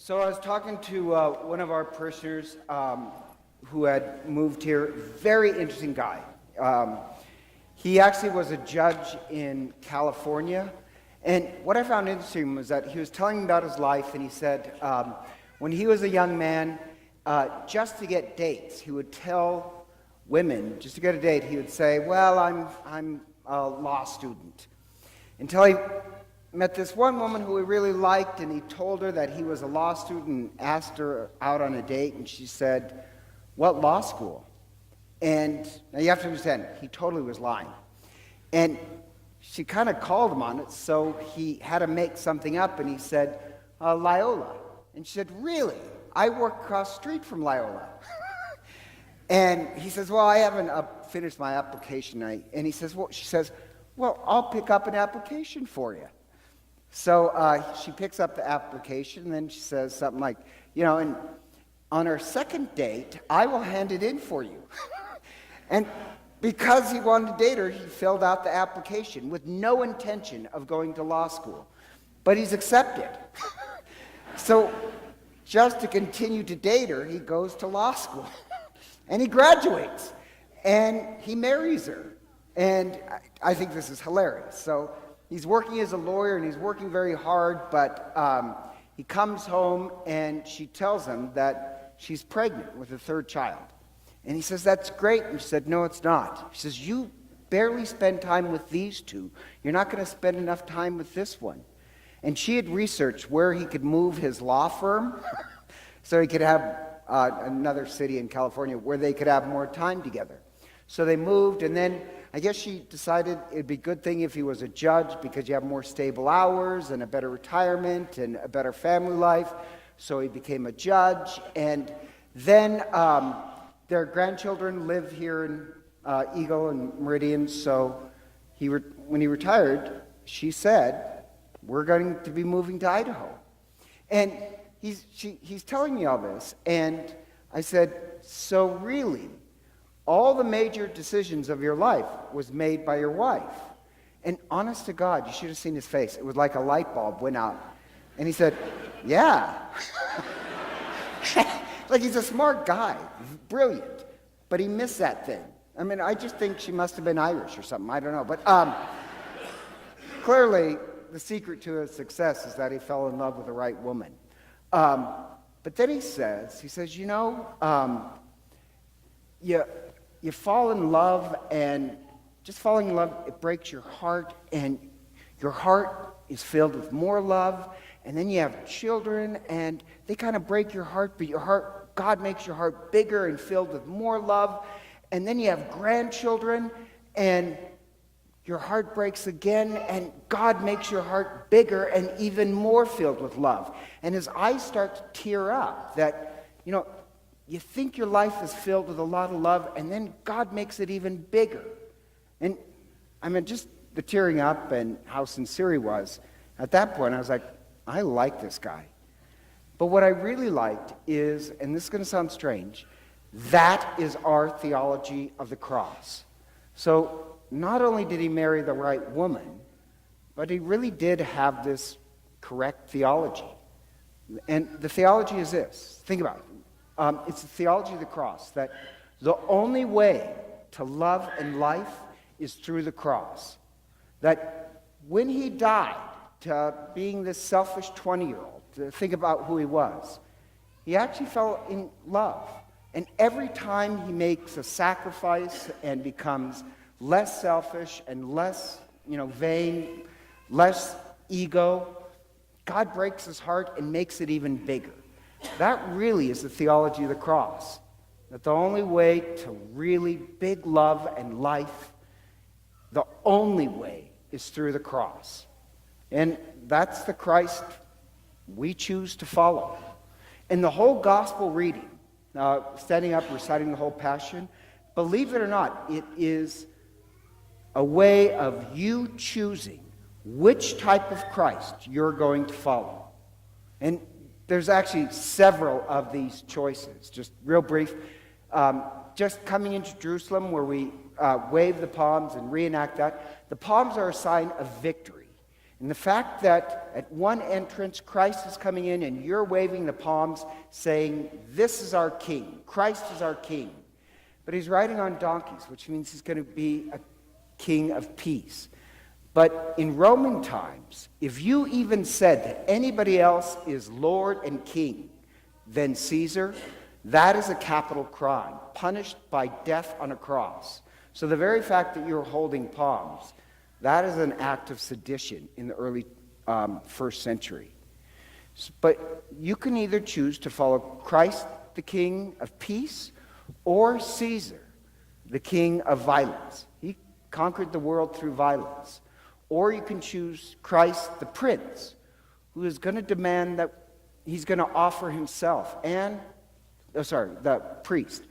So I was talking to one of our parishioners who had moved here. Very interesting guy. He actually was a judge in California. And what I found interesting was that he was telling me about his life, and he said when he was a young man, just to get dates, he would tell women, just to get a date, he would say, well, I'm a law student. Until he met this one woman who he really liked, and he told her that he was a law student and asked her out on a date, and she said, what law school? And now you have to understand, he totally was lying. And she kind of called him on it, so he had to make something up, and he said, Loyola. And she said, really? I work across the street from Loyola. And he says, well, I haven't finished my application. And he says, well, she says, well, I'll pick up an application for you. So she picks up the application, and then she says something like, and on our second date, I will hand it in for you. And because he wanted to date her, he filled out the application with no intention of going to law school. But he's accepted. So just to continue to date her, he goes to law school. And he graduates. And he marries her. And I think this is hilarious. So he's working as a lawyer, and he's working very hard, but he comes home, and she tells him that she's pregnant with a third child. And he says, that's great. And she said, no, it's not. She says, you barely spend time with these two. You're not going to spend enough time with this one. And she had researched where he could move his law firm so he could have another city in California where they could have more time together. So they moved, and then I guess she decided it'd be a good thing if he was a judge because you have more stable hours and a better retirement and a better family life. So he became a judge, and then their grandchildren live here in Eagle and Meridian. So when he retired, she said, we're going to be moving to Idaho. And he's telling me all this, and I said, so really, all the major decisions of your life was made by your wife? And honest to God, you should have seen his face. It was like a light bulb went out. And he said, yeah. Like, he's a smart guy, brilliant, but he missed that thing. I mean, I just think she must have been Irish or something. I don't know. But clearly, the secret to his success is that he fell in love with the right woman. But then he says, you fall in love, and just falling in love, it breaks your heart, and your heart is filled with more love, and then you have children, and they kind of break your heart, but God makes your heart bigger and filled with more love, and then you have grandchildren, and your heart breaks again, and God makes your heart bigger and even more filled with love. And his eyes start to tear up that, you think your life is filled with a lot of love, and then God makes it even bigger. And I mean, just the tearing up and how sincere he was, at that point I was like, I like this guy. But what I really liked is, and this is going to sound strange, that is our theology of the cross. So not only did he marry the right woman, but he really did have this correct theology. And the theology is this. Think about it. It's the theology of the cross, that the only way to love and life is through the cross. That when he died, to being this selfish 20-year-old, to think about who he was, he actually fell in love. And every time he makes a sacrifice and becomes less selfish and less, vain, less ego, God breaks his heart and makes it even bigger. That really is the theology of the cross. That the only way to really big love and life, the only way is through the cross. And that's the Christ we choose to follow. And the whole gospel reading, standing up, reciting the whole Passion, believe it or not, it is a way of you choosing which type of Christ you're going to follow. And there's actually several of these choices. Just real brief. Just coming into Jerusalem, where we wave the palms and reenact that. The palms are a sign of victory. And the fact that at one entrance Christ is coming in and you're waving the palms saying, this is our king, Christ is our king. But he's riding on donkeys, which means he's going to be a king of peace. But in Roman times, if you even said that anybody else is Lord and king than Caesar, that is a capital crime, punished by death on a cross. So the very fact that you're holding palms, that is an act of sedition in the early first century. But you can either choose to follow Christ, the king of peace, or Caesar, the king of violence. He conquered the world through violence. Or you can choose Christ, the prince, who is going to demand that he's going to offer himself the priest.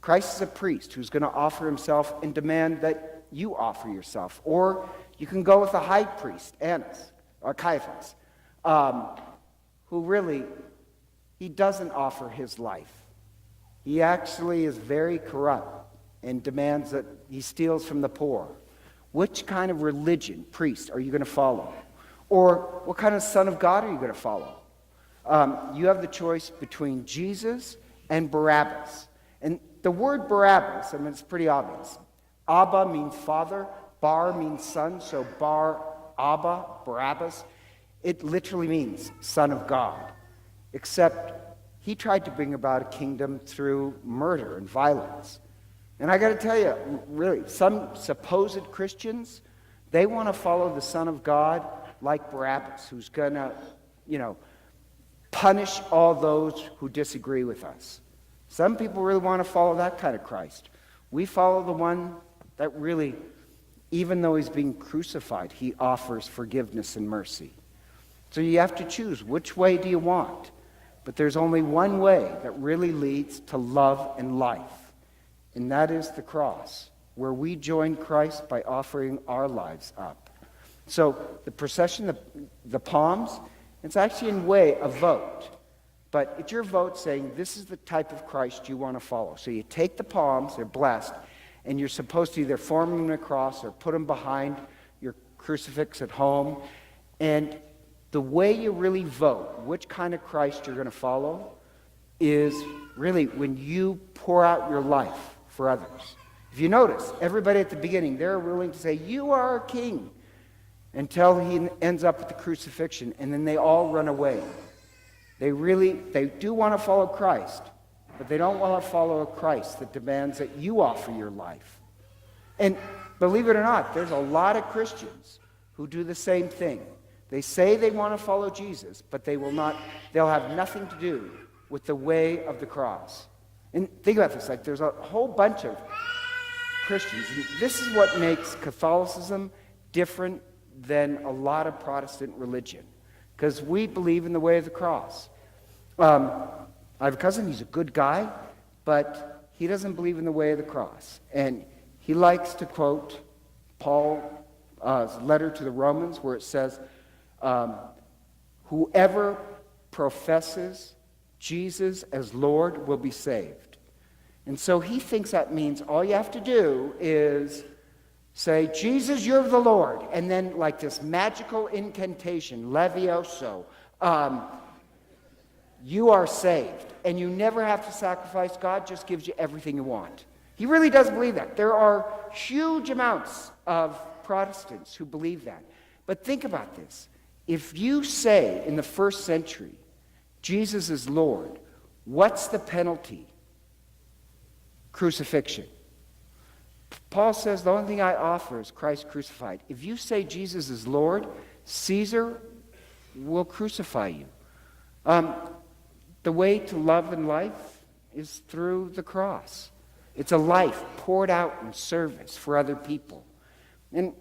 Christ is a priest who's going to offer himself and demand that you offer yourself. Or you can go with the high priest, Annas, or Caiaphas, who really, he doesn't offer his life. He actually is very corrupt and demands that he steals from the poor. Which kind of religion, priest, are you going to follow? Or what kind of son of God are you going to follow? You have the choice between Jesus and Barabbas. And the word Barabbas, I mean, it's pretty obvious. Abba means father, Bar means son, so Bar Abba, Barabbas, it literally means son of God. Except he tried to bring about a kingdom through murder and violence. And I got to tell you, really, some supposed Christians, they want to follow the Son of God like Barabbas, who's going to, punish all those who disagree with us. Some people really want to follow that kind of Christ. We follow the one that really, even though he's being crucified, he offers forgiveness and mercy. So you have to choose, which way do you want? But there's only one way that really leads to love and life. And that is the cross, where we join Christ by offering our lives up. So the procession, the palms, it's actually in a way a vote. But it's your vote saying this is the type of Christ you want to follow. So you take the palms, they're blessed, and you're supposed to either form them in a cross or put them behind your crucifix at home. And the way you really vote which kind of Christ you're going to follow is really when you pour out your life for others. If you notice, everybody at the beginning, they're willing to say, you are our king, until he ends up at the crucifixion, and then they all run away. They do want to follow Christ, but they don't want to follow a Christ that demands that you offer your life. And believe it or not, there's a lot of Christians who do the same thing. They say they want to follow Jesus, but they'll have nothing to do with the way of the cross. And think about this, there's a whole bunch of Christians, and this is what makes Catholicism different than a lot of Protestant religion, because we believe in the way of the cross. I have a cousin, he's a good guy, but he doesn't believe in the way of the cross. And he likes to quote Paul's letter to the Romans, where it says, whoever professes Jesus as Lord will be saved. And so he thinks that means all you have to do is say, Jesus, you're the Lord. And then like this magical incantation, Levioso, you are saved. And you never have to sacrifice. God just gives you everything you want. He really does believe that. There are huge amounts of Protestants who believe that. But think about this. If you say in the first century, Jesus is Lord, what's the penalty? Crucifixion. Paul says the only thing I offer is Christ crucified. If you say Jesus is Lord, Caesar will crucify you. The way to love and life is through the cross. It's a life poured out in service for other people. And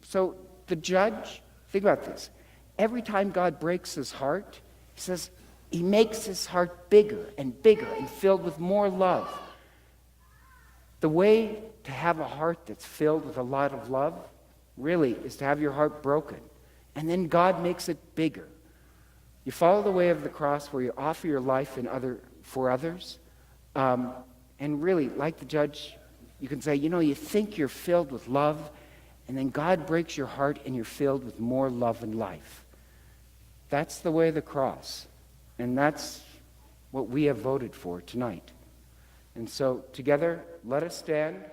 so the judge, think about this. Every time God breaks his heart, he says, he makes his heart bigger and filled with more love. The way to have a heart that's filled with a lot of love really is to have your heart broken. And then God makes it bigger. You follow the way of the cross where you offer your life for others. And really, like the judge, you can say, you think you're filled with love, And then God breaks your heart and you're filled with more love and life. That's the way of the cross. And that's what we have voted for tonight. And so together, let us stand.